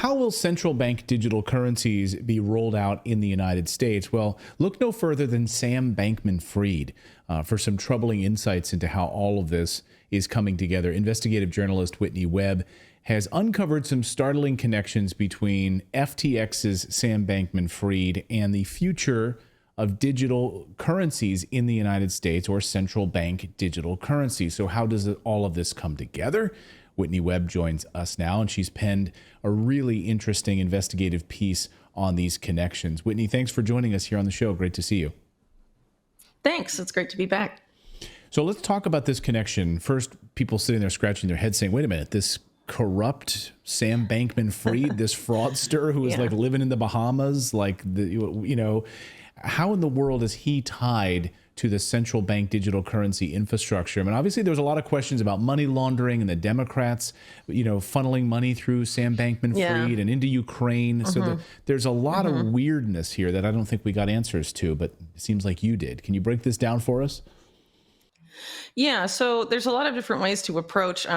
how will central bank digital currencies be rolled out in the United States? Well, look no further than Sam Bankman Fried for some troubling insights into how all of this is coming together. Investigative journalist Whitney Webb has uncovered some startling connections between FTX's Sam Bankman Fried and the future of digital currencies in the United States, or central bank digital currencies. So how does all of this come together? Whitney Webb joins us now, and she's penned a really interesting investigative piece on these connections. Whitney, thanks for joining us here on the show. Great to see you. Thanks. It's great to be back. So let's talk about this connection. First, people sitting there scratching their heads saying, wait a minute, this corrupt Sam Bankman Fried, this fraudster who is like living in the Bahamas, how in the world is he tied to the central bank digital currency infrastructure? I mean, obviously there's a lot of questions about money laundering and the Democrats, funneling money through Sam Bankman Fried and into Ukraine. So there's a lot of weirdness here that I don't think we got answers to, but it seems like you did. Can you break this down for us? Yeah, so there's a lot of different ways to approach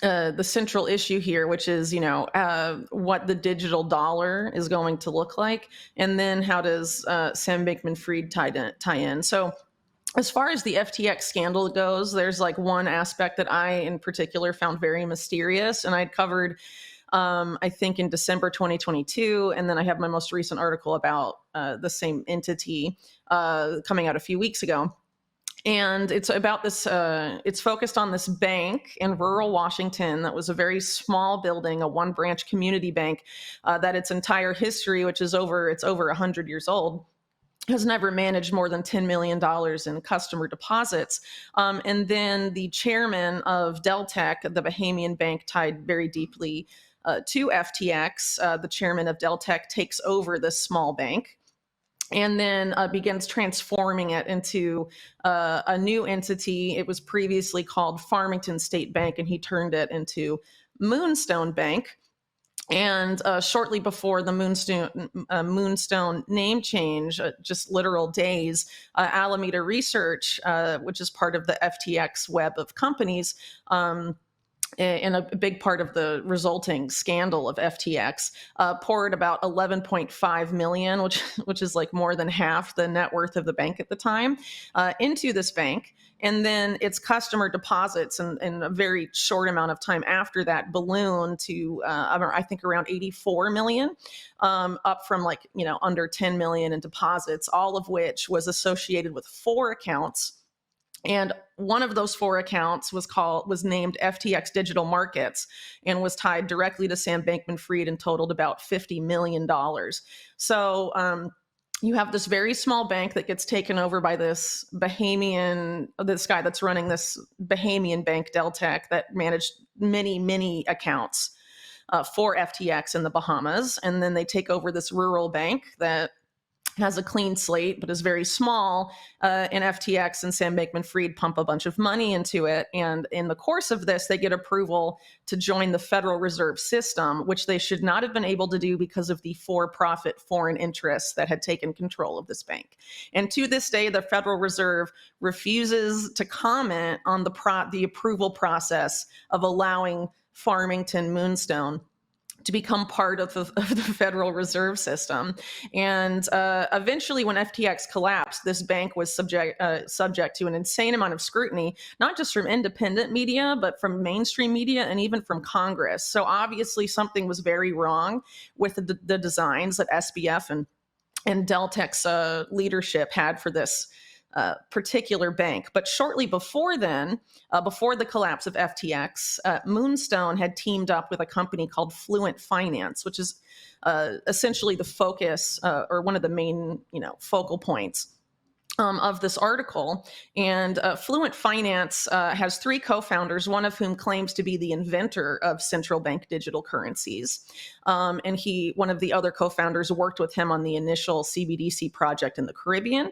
the central issue here, which is, what the digital dollar is going to look like. And then how does Sam Bankman Fried tie in? So as far as the FTX scandal goes, there's like one aspect that I in particular found very mysterious. And I'd covered, I think, in December 2022. And then I have my most recent article about the same entity coming out a few weeks ago. And it's about this, it's focused on this bank in rural Washington that was a very small building, a one branch community bank that its entire history, which is over 100 years old, has never managed more than $10 million in customer deposits. And then the chairman of Deltech, the Bahamian bank tied very deeply to FTX, the chairman of Deltech takes over this small bank and then begins transforming it into a new entity. It was previously called Farmington State Bank, and he turned it into Moonstone Bank. And shortly before the Moonstone name change, just literal days, Alameda Research, which is part of the FTX web of companies, and a big part of the resulting scandal of FTX, poured about $11.5 million, which is like more than half the net worth of the bank at the time, into this bank. And then its customer deposits in a very short amount of time after that ballooned to, I think, around 84 million, up from under 10 million in deposits, all of which was associated with 4 accounts. And one of those 4 accounts was named FTX Digital Markets and was tied directly to Sam Bankman Fried and totaled about $50 million. So you have this very small bank that gets taken over by this guy that's running this Bahamian bank, Deltech, that managed many, many accounts for FTX in the Bahamas. And then they take over this rural bank that has a clean slate, but is very small, and FTX and Sam Bankman Fried pump a bunch of money into it. And in the course of this, they get approval to join the Federal Reserve System, which they should not have been able to do because of the for-profit foreign interests that had taken control of this bank. And to this day, the Federal Reserve refuses to comment on the approval process of allowing Farmington Moonstone to become part of the Federal Reserve System. And eventually, when FTX collapsed, this bank was subject to an insane amount of scrutiny, not just from independent media, but from mainstream media and even from Congress. So obviously, something was very wrong with the designs that SBF and Deltech's leadership had for this particular bank. But shortly before then, before the collapse of FTX, Moonstone had teamed up with a company called Fluent Finance, which is essentially the focus or one of the main, focal points of this article. And Fluent Finance has 3 co-founders, one of whom claims to be the inventor of central bank digital currencies. And one of the other co-founders worked with him on the initial CBDC project in the Caribbean.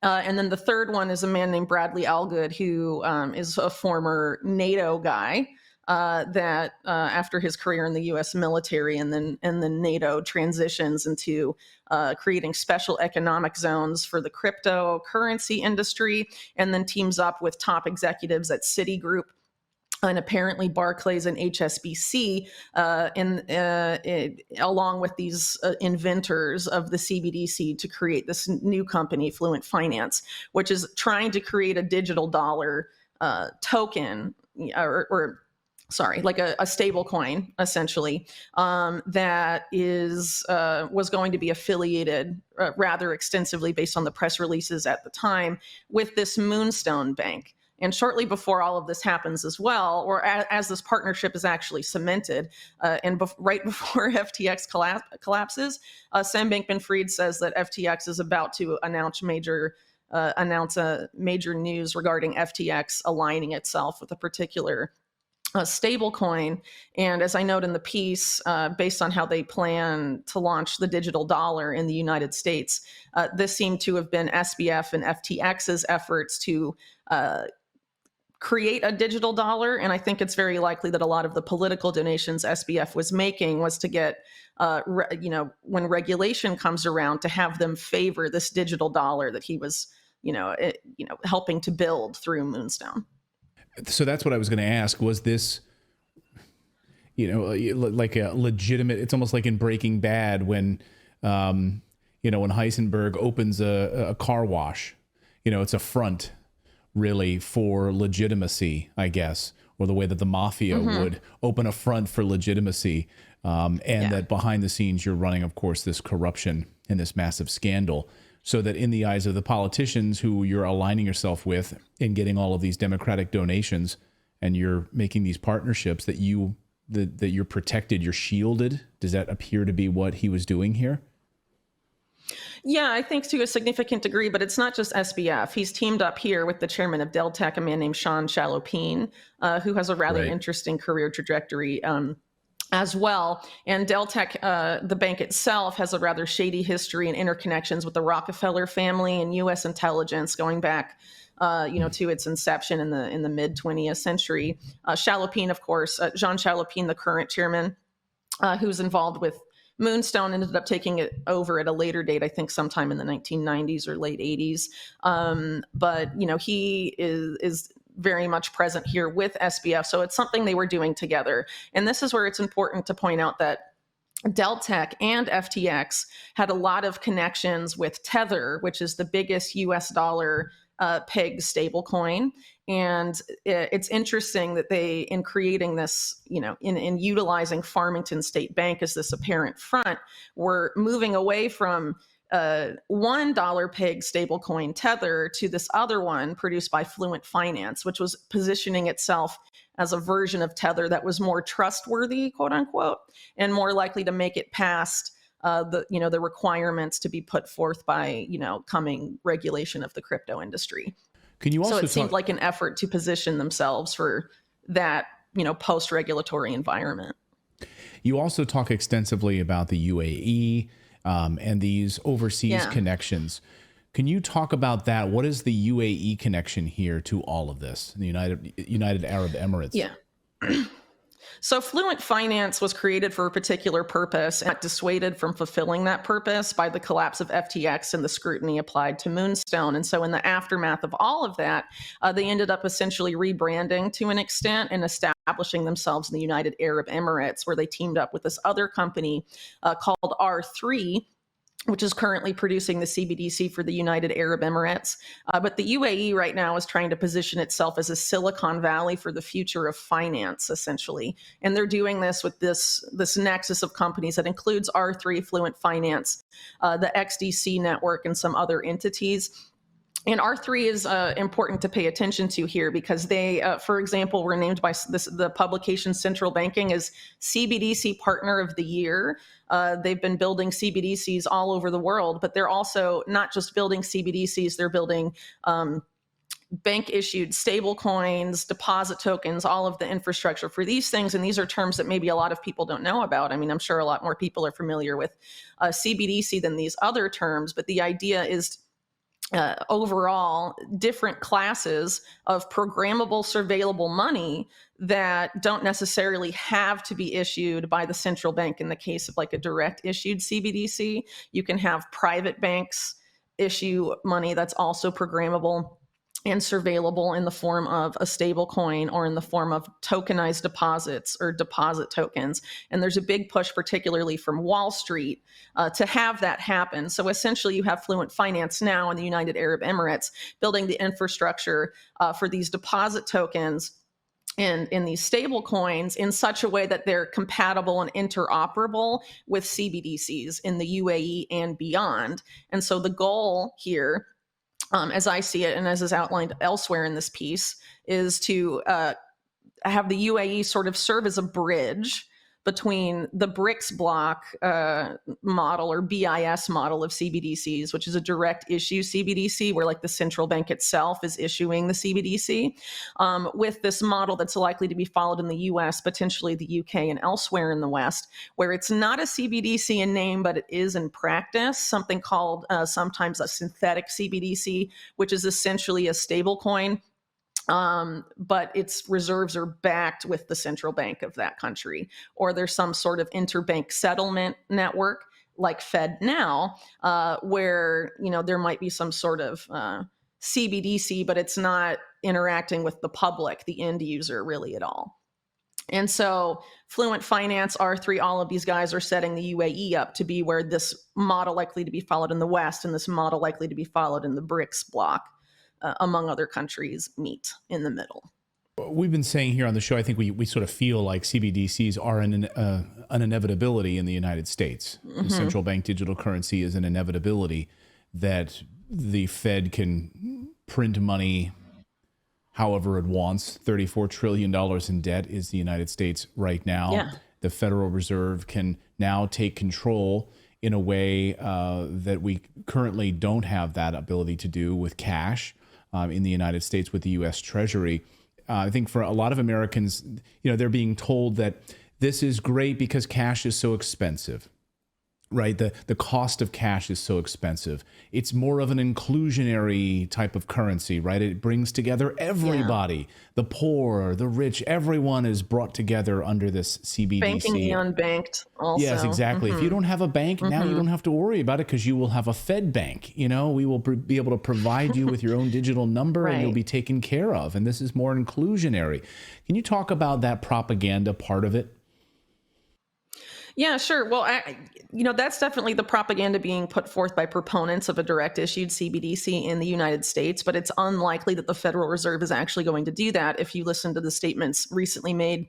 And then the third one is a man named Bradley Allgood, who is a former NATO guy that after his career in the U.S. military and then NATO transitions into creating special economic zones for the cryptocurrency industry, and then teams up with top executives at Citigroup and apparently Barclays and HSBC, along with these inventors of the CBDC, to create this new company, Fluent Finance, which is trying to create a digital dollar token, or sorry, like a stable coin, essentially, that was going to be affiliated rather extensively, based on the press releases at the time, with this Moonstone Bank. And shortly before all of this happens as well, or as this partnership is actually cemented, right before FTX collapses, Sam Bankman Fried says that FTX is about to announce a major news regarding FTX aligning itself with a particular stable coin. And as I note in the piece, based on how they plan to launch the digital dollar in the United States, this seemed to have been SBF and FTX's efforts to create a digital dollar. And I think it's very likely that a lot of the political donations SBF was making was to get, when regulation comes around, to have them favor this digital dollar that he was, helping to build through Moonstone. So that's what I was going to ask. Was this, like a legitimate? It's almost like in Breaking Bad when, when Heisenberg opens a car wash. It's a front, really, for legitimacy, I guess, or the way that the mafia would open a front for legitimacy, that behind the scenes you're running, of course, this corruption and this massive scandal, so that in the eyes of the politicians who you're aligning yourself with in getting all of these Democratic donations, and you're making these partnerships, that you're protected, you're shielded. Does that appear to be what he was doing here? Yeah, I think to a significant degree, but it's not just SBF. He's teamed up here with the chairman of Deltech, a man named Sean Chalopin, who has a rather interesting career trajectory as well. And Deltech, the bank itself, has a rather shady history and interconnections with the Rockefeller family and U.S. intelligence going back to its inception in the mid 20th century. Chalopin, of course, Jean Chalopin, the current chairman, who's involved with Moonstone, ended up taking it over at a later date, I think sometime in the 1990s or late 80s. But he is very much present here with SBF. So it's something they were doing together. And this is where it's important to point out that Deltech and FTX had a lot of connections with Tether, which is the biggest US dollar peg stablecoin. And it's interesting that they, in creating this, in utilizing Farmington State Bank as this apparent front, were moving away from $1 peg stablecoin Tether to this other one produced by Fluent Finance, which was positioning itself as a version of Tether that was more trustworthy, quote unquote, and more likely to make it past the requirements to be put forth by coming regulation of the crypto industry. Can you also so it seemed like an effort to position themselves for that post-regulatory environment. You also talk extensively about the UAE and these overseas connections. Can you talk about that? What is the UAE connection here to all of this? The United Arab Emirates. Yeah. So Fluent Finance was created for a particular purpose and dissuaded from fulfilling that purpose by the collapse of FTX and the scrutiny applied to Moonstone. And so in the aftermath of all of that, they ended up essentially rebranding to an extent and establishing themselves in the United Arab Emirates, where they teamed up with this other company called R3, which is currently producing the CBDC for the United Arab Emirates. But the UAE right now is trying to position itself as a Silicon Valley for the future of finance, essentially. And they're doing this with this nexus of companies that includes R3, Fluent Finance, the XDC network, and some other entities. And R3 is important to pay attention to here because they, for example, were named by the publication Central Banking as CBDC Partner of the Year. They've been building CBDCs all over the world, but they're also not just building CBDCs, they're building bank-issued stable coins, deposit tokens, all of the infrastructure for these things. And these are terms that maybe a lot of people don't know about. I mean, I'm sure a lot more people are familiar with CBDC than these other terms, but the idea is overall different classes of programmable surveillable money that don't necessarily have to be issued by the central bank. In the case of like a direct issued CBDC, you can have private banks issue money that's also programmable. and surveillable in the form of a stable coin or in the form of tokenized deposits or deposit tokens. And there's a big push, particularly from Wall Street, to have that happen. So essentially, you have Fluent Finance now in the United Arab Emirates building the infrastructure for these deposit tokens and in these stable coins in such a way that they're compatible and interoperable with CBDCs in the UAE and beyond. And so the goal here, as I see it, and as is outlined elsewhere in this piece, is to have the UAE sort of serve as a bridge between the BRICS block model or BIS model of CBDCs, which is a direct issue CBDC, where like the central bank itself is issuing the CBDC, with this model that's likely to be followed in the US, potentially the UK, and elsewhere in the West, where it's not a CBDC in name, but it is in practice, something called sometimes a synthetic CBDC, which is essentially a stable coin. But its reserves are backed with the central bank of that country, or there's some sort of interbank settlement network like FedNow, where there might be some sort of CBDC, but it's not interacting with the public, the end user, really at all. And so Fluent Finance, R3, all of these guys are setting the UAE up to be where this model likely to be followed in the West and this model likely to be followed in the BRICS bloc. Among other countries, meet in the middle. We've been saying here on the show, I think we sort of feel like CBDCs are an inevitability in the United States. The central bank digital currency is an inevitability, that the Fed can print money however it wants. $34 trillion in debt is the United States right now. Yeah. The Federal Reserve can now take control in a way that we currently don't have that ability to do with cash. In the United States with the U.S. Treasury. I think for a lot of Americans, they're being told that this is great because cash is so expensive, right? The cost of cash is so expensive. It's more of an inclusionary type of currency, right? It brings together everybody, the poor, the rich, everyone is brought together under this CBDC. Banking the unbanked also. Yes, exactly. If you don't have a bank, now you don't have to worry about it because you will have a Fed bank. We will be able to provide you with your own digital number and you'll be taken care of. And this is more inclusionary. Can you talk about that propaganda part of it? Yeah, sure. Well, that's definitely the propaganda being put forth by proponents of a direct issued CBDC in the United States, but it's unlikely that the Federal Reserve is actually going to do that. If you listen to the statements recently made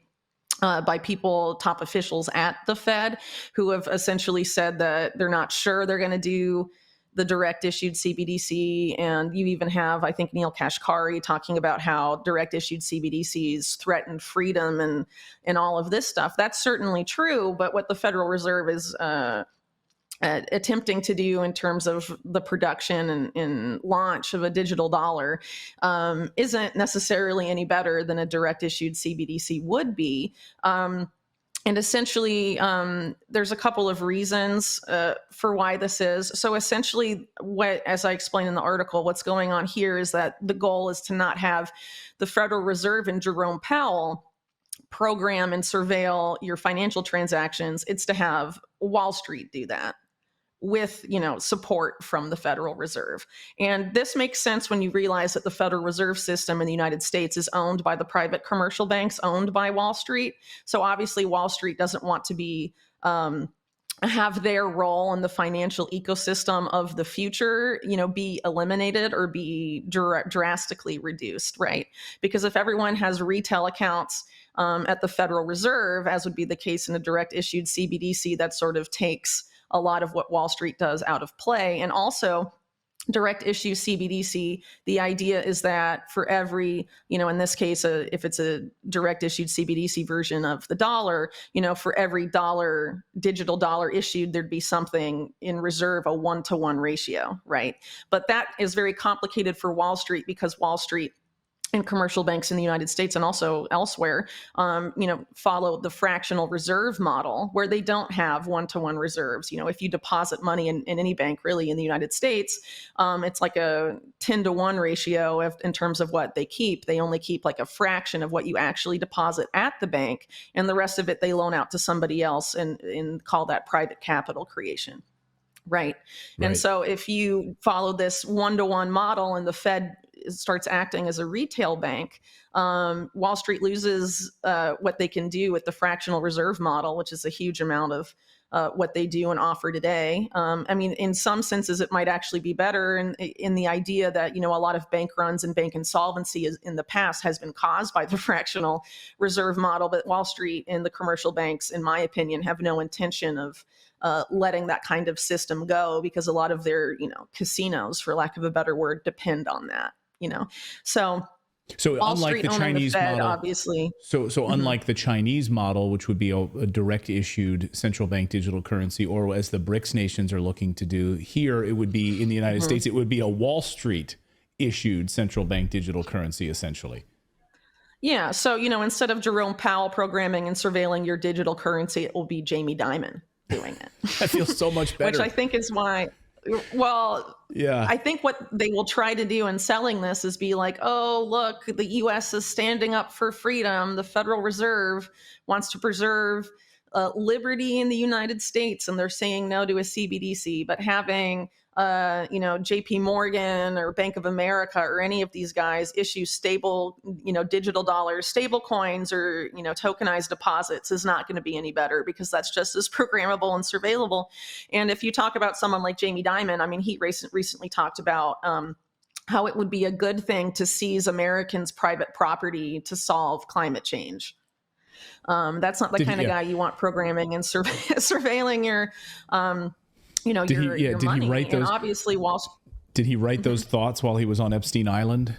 by people, top officials at the Fed, who have essentially said that they're not sure they're going to do the direct issued CBDC. And you even have, I think, Neil Kashkari talking about how direct issued CBDCs threaten freedom and all of this stuff. That's certainly true. But what the Federal Reserve is attempting to do in terms of the production and launch of a digital dollar isn't necessarily any better than a direct issued CBDC would be. And essentially, there's a couple of reasons for why this is. So essentially, as I explained in the article, what's going on here is that the goal is to not have the Federal Reserve and Jerome Powell program and surveil your financial transactions. It's to have Wall Street do that with, support from the Federal Reserve. And this makes sense when you realize that the Federal Reserve System in the United States is owned by the private commercial banks owned by Wall Street. So obviously Wall Street doesn't want to be have their role in the financial ecosystem of the future, be eliminated or be drastically reduced, right? Because if everyone has retail accounts at the Federal Reserve, as would be the case in a direct issued CBDC, that sort of takes a lot of what Wall Street does out of play. And also direct issue CBDC, the idea is that for every, in this case, if it's a direct issued CBDC version of the dollar, for every digital dollar issued, there'd be something in reserve, a 1-to-1 ratio, right? But that is very complicated for Wall Street because Wall Street and commercial banks in the United States and also elsewhere, follow the fractional reserve model where they don't have 1-to-1 reserves. If you deposit money in any bank really in the United States, it's like a 10-to-1 ratio in terms of what they keep. They only keep like a fraction of what you actually deposit at the bank, and the rest of it they loan out to somebody else and call that private capital creation. Right. And so if you follow this 1-to-1 model and the Fed starts acting as a retail bank, Wall Street loses what they can do with the fractional reserve model, which is a huge amount of what they do and offer today. I mean, in some senses, it might actually be better in the idea that, a lot of bank runs and bank insolvency in the past has been caused by the fractional reserve model. But Wall Street and the commercial banks, in my opinion, have no intention of letting that kind of system go, because a lot of their, casinos, for lack of a better word, depend on that, So Wall unlike Street the owning Chinese the Fed, model, obviously. unlike the Chinese model, which would be a direct issued central bank digital currency, or as the BRICS nations are looking to do here, it would be in the United States, it would be a Wall Street issued central bank digital currency, essentially. Yeah. So, instead of Jerome Powell programming and surveilling your digital currency, it will be Jamie Dimon doing it. That feels so much better. Which I think is why. Well, yeah. I think what they will try to do in selling this is be like, oh, look, the U.S. is standing up for freedom. The Federal Reserve wants to preserve liberty in the United States, and they're saying no to a CBDC. But having, J.P. Morgan or Bank of America or any of these guys issue stable, digital dollars, stable coins, or, tokenized deposits is not going to be any better, because that's just as programmable and surveillable. And if you talk about someone like Jamie Dimon, I mean, he recently talked about how it would be a good thing to seize Americans' private property to solve climate change. That's not the kind of guy you want programming and surveilling your, your money. He write those, and obviously, did he write those thoughts while he was on Epstein Island?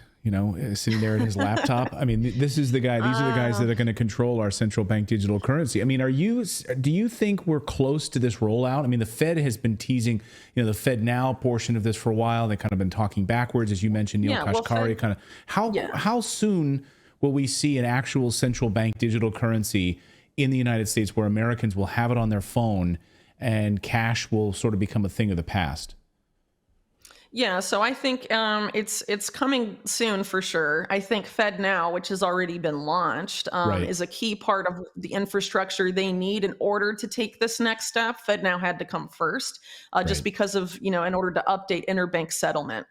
Sitting there at his laptop. I mean, this is the guy. These are the guys that are going to control our central bank digital currency. I mean, do you think we're close to this rollout? I mean, the Fed has been teasing, the Fed Now portion of this for a while. They kind of been talking backwards, as you mentioned, Neil Kashkari. How soon will we see an actual central bank digital currency in the United States where Americans will have it on their phone and cash will sort of become a thing of the past? Yeah, so I think it's coming soon for sure. I think Fed Now, which has already been launched, is a key part of the infrastructure they need in order to take this next step. Fed Now had to come first, just because of, in order to update interbank settlement.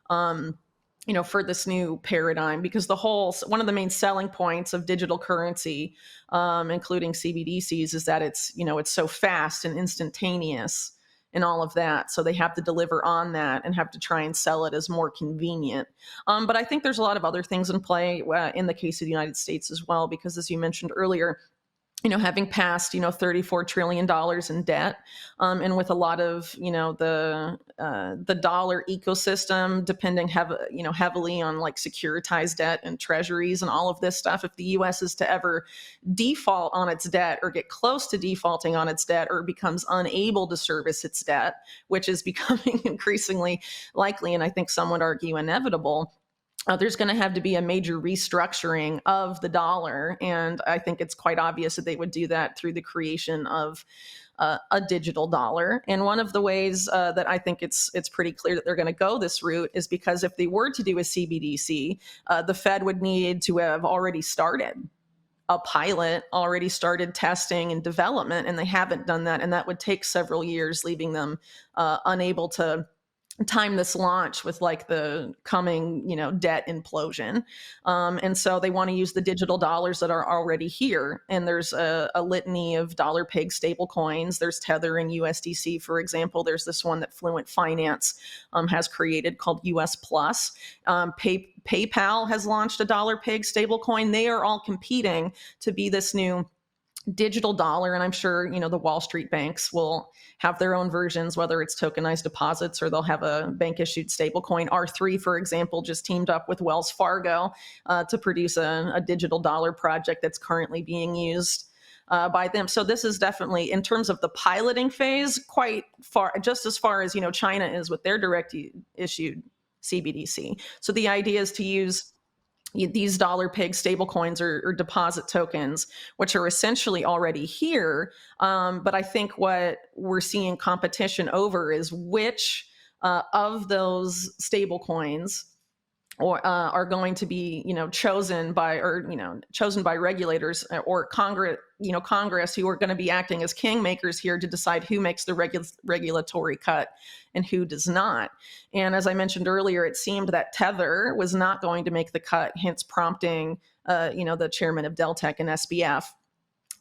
For this new paradigm, because one of the main selling points of digital currency, including CBDCs, is that it's so fast and instantaneous and all of that. So they have to deliver on that and have to try and sell it as more convenient. But I think there's a lot of other things in play in the case of the United States as well, because as you mentioned earlier, having passed, $34 trillion in debt, and with a lot of, the dollar ecosystem depending heavily on like securitized debt and treasuries and all of this stuff. If the U.S. is to ever default on its debt or get close to defaulting on its debt or becomes unable to service its debt, which is becoming increasingly likely, and I think some would argue inevitable, there's going to have to be a major restructuring of the dollar. And I think it's quite obvious that they would do that through the creation of a digital dollar. And one of the ways that I think it's pretty clear that they're going to go this route is because if they were to do a CBDC, the Fed would need to have already started a pilot, already started testing and development, and they haven't done that. And that would take several years, leaving them unable to time this launch with like the coming, debt implosion. And so they want to use the digital dollars that are already here. And there's a litany of dollar peg stable coins. There's Tether and USDC, for example. There's this one that Fluent Finance has created called US Plus. PayPal has launched a dollar peg stable coin. They are all competing to be this new digital dollar. And I'm sure, the Wall Street banks will have their own versions, whether it's tokenized deposits or they'll have a bank issued stablecoin. R3, for example, just teamed up with Wells Fargo to produce a digital dollar project that's currently being used by them. So this is definitely, in terms of the piloting phase, quite far, just as far as, China is with their direct issued CBDC. So the idea is to use these dollar peg stablecoins or deposit tokens, which are essentially already here. But I think what we're seeing competition over is which of those stablecoins or are going to be, chosen by, chosen by regulators or Congress, who are going to be acting as kingmakers here to decide who makes the regulatory cut and who does not. And as I mentioned earlier, it seemed that Tether was not going to make the cut, hence prompting, the chairman of Deltech and SBF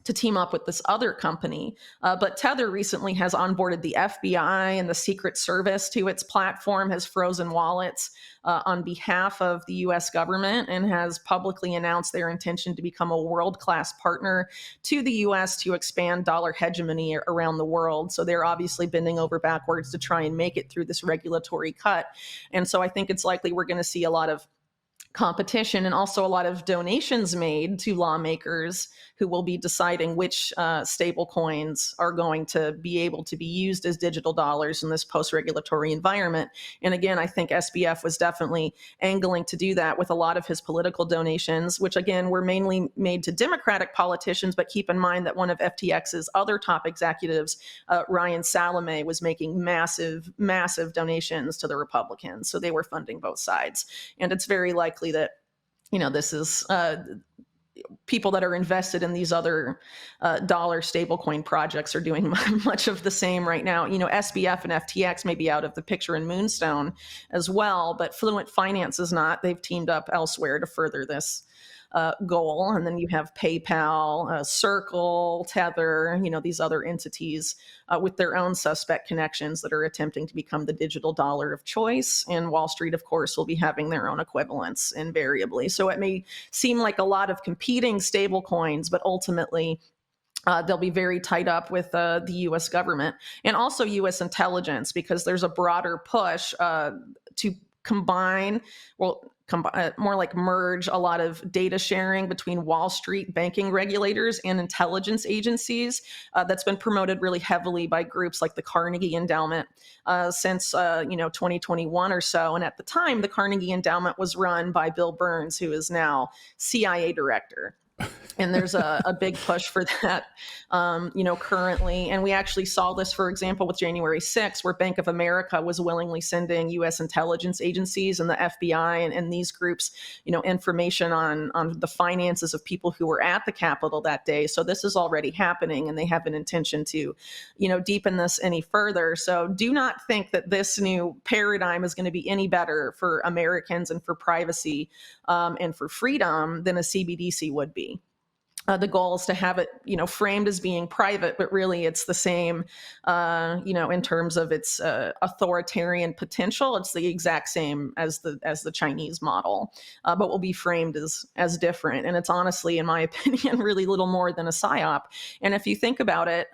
to team up with this other company. But Tether recently has onboarded the FBI and the Secret Service to its platform, has frozen wallets on behalf of the US government, and has publicly announced their intention to become a world-class partner to the US to expand dollar hegemony around the world. So they're obviously bending over backwards to try and make it through this regulatory cut. And so I think it's likely we're going to see a lot of competition and also a lot of donations made to lawmakers who will be deciding which stable coins are going to be able to be used as digital dollars in this post-regulatory environment. And again, I think SBF was definitely angling to do that with a lot of his political donations, which again were mainly made to Democratic politicians. But keep in mind that one of FTX's other top executives, Ryan Salame, was making massive donations to the Republicans. So they were funding both sides. And it's very likely that, this is people that are invested in these other dollar stablecoin projects are doing much of the same right now. SBF and FTX may be out of the picture in Moonstone as well, but Fluent Finance is not. They've teamed up elsewhere to further this goal. And then you have PayPal, Circle, Tether, these other entities with their own suspect connections that are attempting to become the digital dollar of choice. And Wall Street, of course, will be having their own equivalents invariably. So it may seem like a lot of competing stable coins, but ultimately they'll be very tied up with the U.S. government and also U.S. intelligence, because there's a broader push to combine, more like merge a lot of data sharing between Wall Street banking regulators and intelligence agencies. That's been promoted really heavily by groups like the Carnegie Endowment since 2021 or so. And at the time, the Carnegie Endowment was run by Bill Burns, who is now CIA director. And there's a big push for that, currently. And we actually saw this, for example, with January 6th, where Bank of America was willingly sending U.S. intelligence agencies and the FBI and these groups, information on the finances of people who were at the Capitol that day. So this is already happening, and they have an intention to, deepen this any further. So do not think that this new paradigm is going to be any better for Americans and for privacy and for freedom than a CBDC would be. The goal is to have it, framed as being private, but really it's the same, in terms of its authoritarian potential. It's the exact same as the Chinese model, but will be framed as different. And it's honestly, in my opinion, really little more than a psyop. And if you think about it,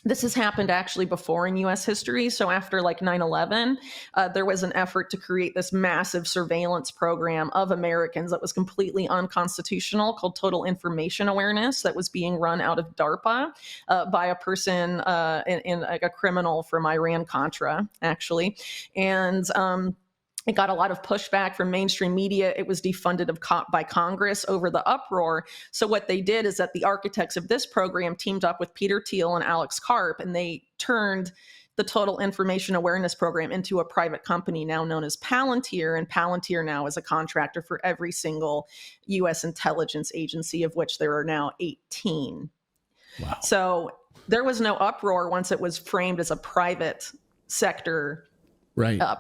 this has happened actually before in U.S. history. So after 9/11, there was an effort to create this massive surveillance program of Americans that was completely unconstitutional, called Total Information Awareness, that was being run out of DARPA by a person in a criminal from Iran-Contra, actually. And it got a lot of pushback from mainstream media. It was defunded by Congress over the uproar. So what they did is that the architects of this program teamed up with Peter Thiel and Alex Karp, and they turned the Total Information Awareness Program into a private company now known as Palantir. And Palantir now is a contractor for every single U.S. intelligence agency, of which there are now 18. Wow. So there was no uproar once it was framed as a private sector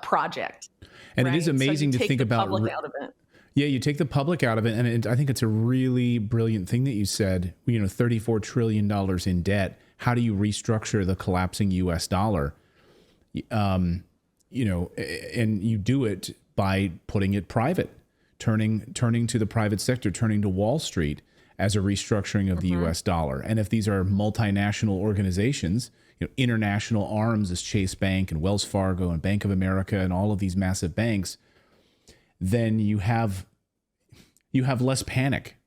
project. And right? It is amazing to think about. Public out of it. Yeah, you take the public out of it, and I think it's a really brilliant thing that you said. $34 trillion in debt. How do you restructure the collapsing U.S. dollar? And you do it by putting it private, turning to the private sector, turning to Wall Street as a restructuring of the U.S. dollar. And if these are multinational organizations, international arms as Chase Bank and Wells Fargo and Bank of America and all of these massive banks, then you have less panic.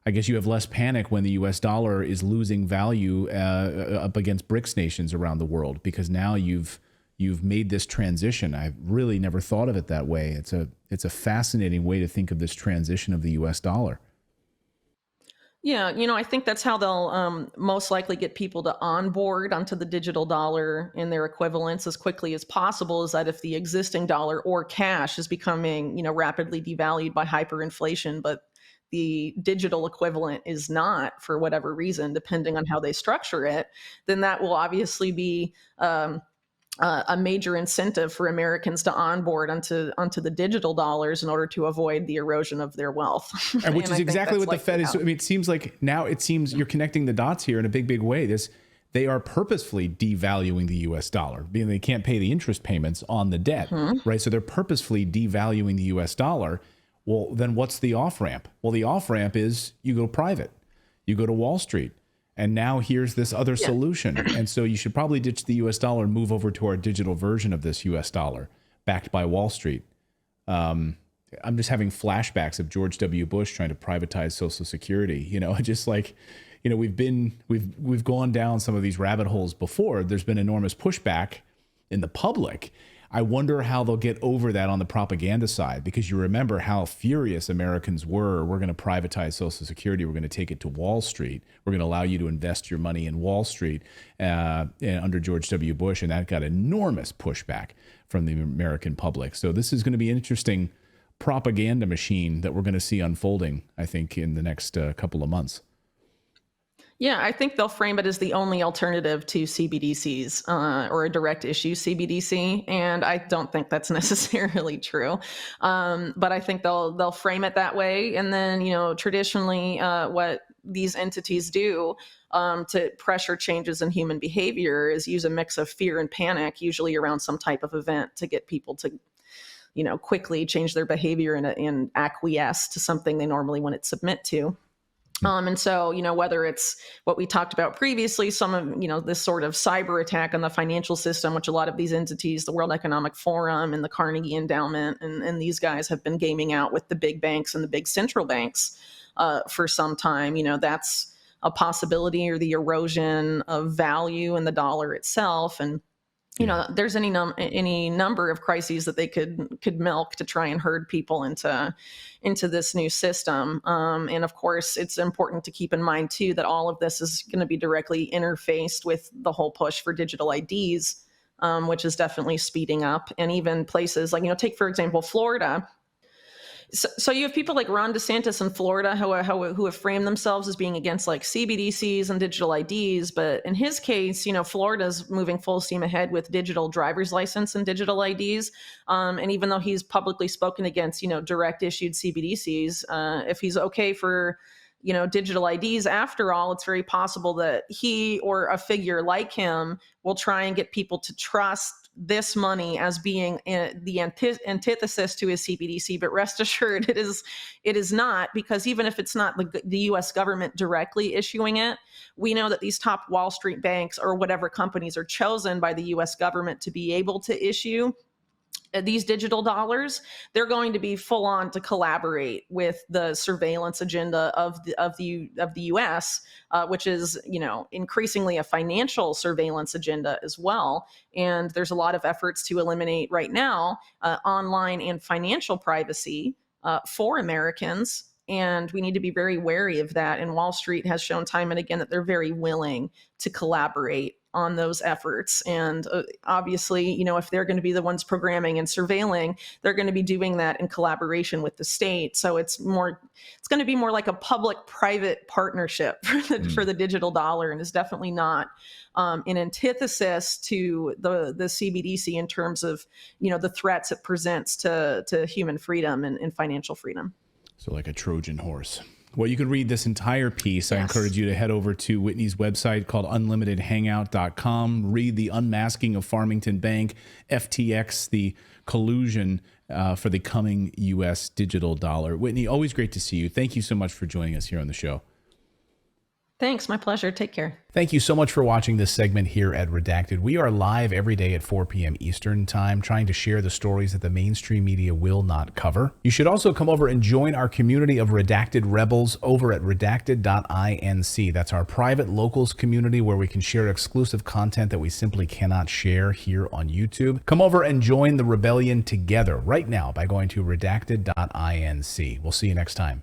I guess you have less panic when the U.S. dollar is losing value up against BRICS nations around the world, because now you've made this transition. I've really never thought of it that way. It's a fascinating way to think of this transition of the U.S. dollar. Yeah, I think that's how they'll most likely get people to onboard onto the digital dollar and their equivalents as quickly as possible. Is that if the existing dollar or cash is becoming, rapidly devalued by hyperinflation, but the digital equivalent is not for whatever reason, depending on how they structure it, then that will obviously be a major incentive for Americans to onboard onto the digital dollars in order to avoid the erosion of their wealth. And which And is I think exactly that's what the likely Fed is. how. I mean, it seems like now you're connecting the dots here in a big, big way. They are purposefully devaluing the US dollar, being they can't pay the interest payments on the debt, right? So they're purposefully devaluing the US dollar. Well, then what's the off ramp? Well, the off ramp is you go private, you go to Wall Street. And now here's this other solution. And so you should probably ditch the US dollar and move over to our digital version of this US dollar backed by Wall Street. I'm just having flashbacks of George W. Bush trying to privatize Social Security. Just like, we've gone down some of these rabbit holes before. There's been enormous pushback in the public. I wonder how they'll get over that on the propaganda side, because you remember how furious Americans were. We're going to privatize Social Security. We're going to take it to Wall Street. We're going to allow you to invest your money in Wall Street under George W. Bush. And that got enormous pushback from the American public. So this is going to be an interesting propaganda machine that we're going to see unfolding, I think, in the next couple of months. Yeah, I think they'll frame it as the only alternative to CBDCs or a direct issue CBDC, and I don't think that's necessarily true. But I think they'll frame it that way, and then traditionally, what these entities do to pressure changes in human behavior is use a mix of fear and panic, usually around some type of event, to get people to quickly change their behavior and acquiesce to something they normally wouldn't submit to. And so, whether it's what we talked about previously, some of, this sort of cyber attack on the financial system, which a lot of these entities, the World Economic Forum and the Carnegie Endowment, and these guys have been gaming out with the big banks and the big central banks for some time. That's a possibility, or the erosion of value in the dollar itself. And there's any number of crises that they could milk to try and herd people into this new system. And of course, it's important to keep in mind too that all of this is going to be directly interfaced with the whole push for digital IDs, which is definitely speeding up. And even places like, take for example Florida. So you have people like Ron DeSantis in Florida who have framed themselves as being against like CBDCs and digital IDs. But in his case, Florida's moving full steam ahead with digital driver's license and digital IDs. And even though he's publicly spoken against, direct issued CBDCs, if he's okay for, digital IDs, after all, it's very possible that he or a figure like him will try and get people to trust this money as being the antithesis to his CBDC. But rest assured, it is not, because even if it's not the US government directly issuing it, we know that these top Wall Street banks or whatever companies are chosen by the US government to be able to issue these digital dollars, they're going to be full on to collaborate with the surveillance agenda of the US, which is increasingly a financial surveillance agenda as well. And there's a lot of efforts to eliminate right now online and financial privacy for Americans. And we need to be very wary of that. And Wall Street has shown time and again that they're very willing to collaborate on those efforts. And obviously, if they're going to be the ones programming and surveilling, they're going to be doing that in collaboration with the state. So it's going to be more like a public-private partnership for the digital dollar, and is definitely not an antithesis to the CBDC in terms of, the threats it presents to human freedom and financial freedom. So like a Trojan horse. Well, you can read this entire piece. Yes. I encourage you to head over to Whitney's website called unlimitedhangout.com. Read the unmasking of Farmington Bank, FTX, the collusion for the coming U.S. digital dollar. Whitney, always great to see you. Thank you so much for joining us here on the show. Thanks. My pleasure. Take care. Thank you so much for watching this segment here at Redacted. We are live every day at 4 p.m. Eastern Time, trying to share the stories that the mainstream media will not cover. You should also come over and join our community of Redacted Rebels over at redacted.inc. That's our private locals community where we can share exclusive content that we simply cannot share here on YouTube. Come over and join the rebellion together right now by going to redacted.inc. We'll see you next time.